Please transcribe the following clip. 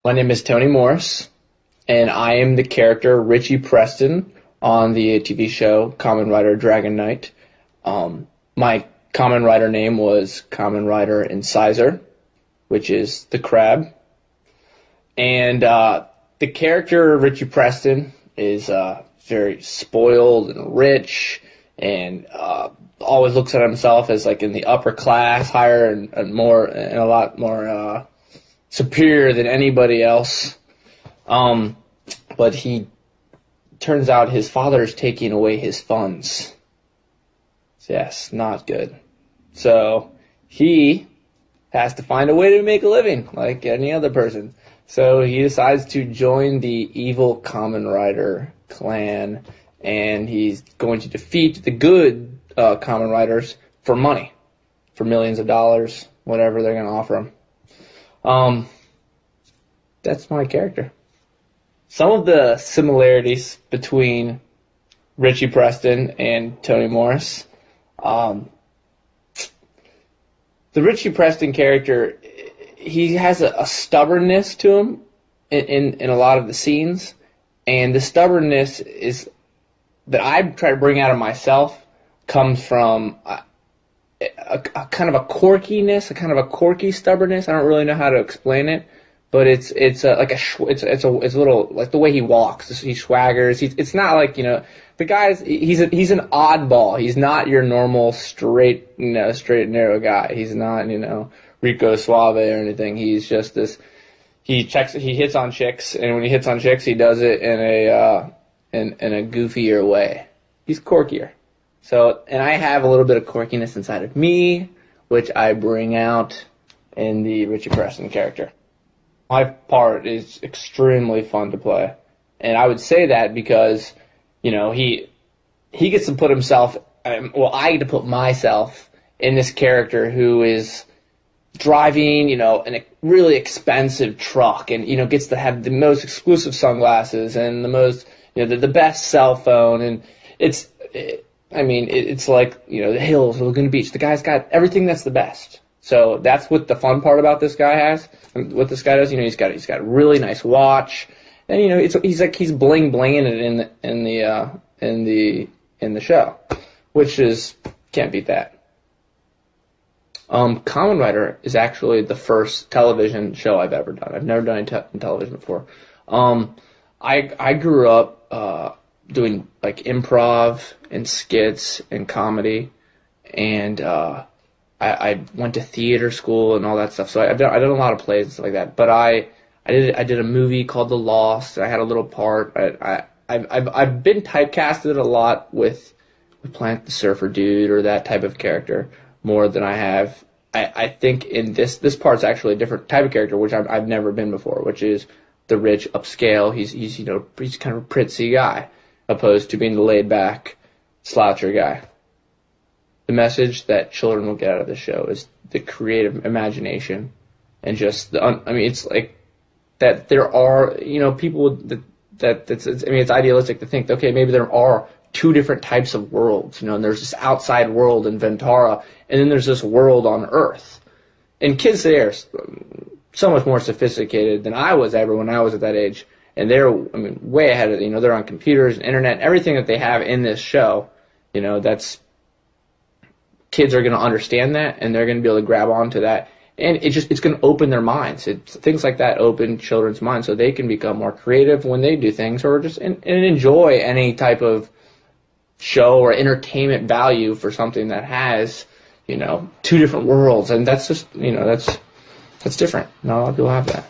My name is Tony Morris, and I am the character Richie Preston on the TV show Kamen Rider Dragon Knight. My Kamen Rider name was Kamen Rider Incisor, which is the crab. And the character Richie Preston is very spoiled and rich, and always looks at himself as like in the upper class, higher and more and a lot more superior than anybody else. But he turns out his father is taking away his funds. Yes, not good. So he has to find a way to make a living like any other person. So he decides to join the evil Kamen Rider clan, and he's going to defeat the good Kamen Riders for money, for millions of dollars, whatever they're going to offer him. That's my character. Some of the similarities between Richie Preston and Tony Morris. The Richie Preston character, he has a stubbornness to him in a lot of the scenes, and the stubbornness is that I try to bring out of myself comes from a kind of a quirkiness, a kind of a quirky stubbornness. I don't really know how to explain it, but it's a little like the way he walks. He swaggers. It's not like, the guy's he's an oddball. He's not your normal straight and narrow guy. He's not Rico Suave or anything. He's just this. He hits on chicks, and when he hits on chicks, he does it in a goofier way. He's quirkier. So, and I have a little bit of quirkiness inside of me, which I bring out in the Richie Preston character. My part is extremely fun to play, and I would say that because, he gets to put himself, I get to put myself in this character who is driving, in a really expensive truck, and gets to have the most exclusive sunglasses and the most, the best cell phone, and it's like, the hills, Laguna Beach. The guy's got everything that's the best. So that's what the fun part about this guy has. What this guy does, he's got a really nice watch, and he's bling blinging it in the show, which can't beat that. Kamen Rider is actually the first television show I've ever done. I've never done any television before. I grew up doing like improv and skits and comedy, and I went to theater school and all that stuff. So I've done a lot of plays and stuff like that. But I did a movie called The Lost. I had a little part. I've been typecasted a lot with Planet the Surfer Dude or that type of character more than I have. I think in this part's actually a different type of character, which I've never been before, which is the rich upscale. He's kind of a prissy guy, opposed to being the laid back sloucher guy. The message that children will get out of this show is the creative imagination, and just it's like that there are people it's idealistic to think, okay, maybe there are two different types of worlds, and there's this outside world in Ventara, and then there's this world on Earth. And kids today are so much more sophisticated than I was ever when I was at that age, and they're way ahead of they're on computers and internet, everything that they have in this show, that's kids are going to understand that, and they're going to be able to grab onto that, and it's going to open their minds. Things like that open children's minds so they can become more creative when they do things, or just and enjoy any type of show or entertainment value for something that has two different worlds, and that's just that's different. Not a lot of people have that.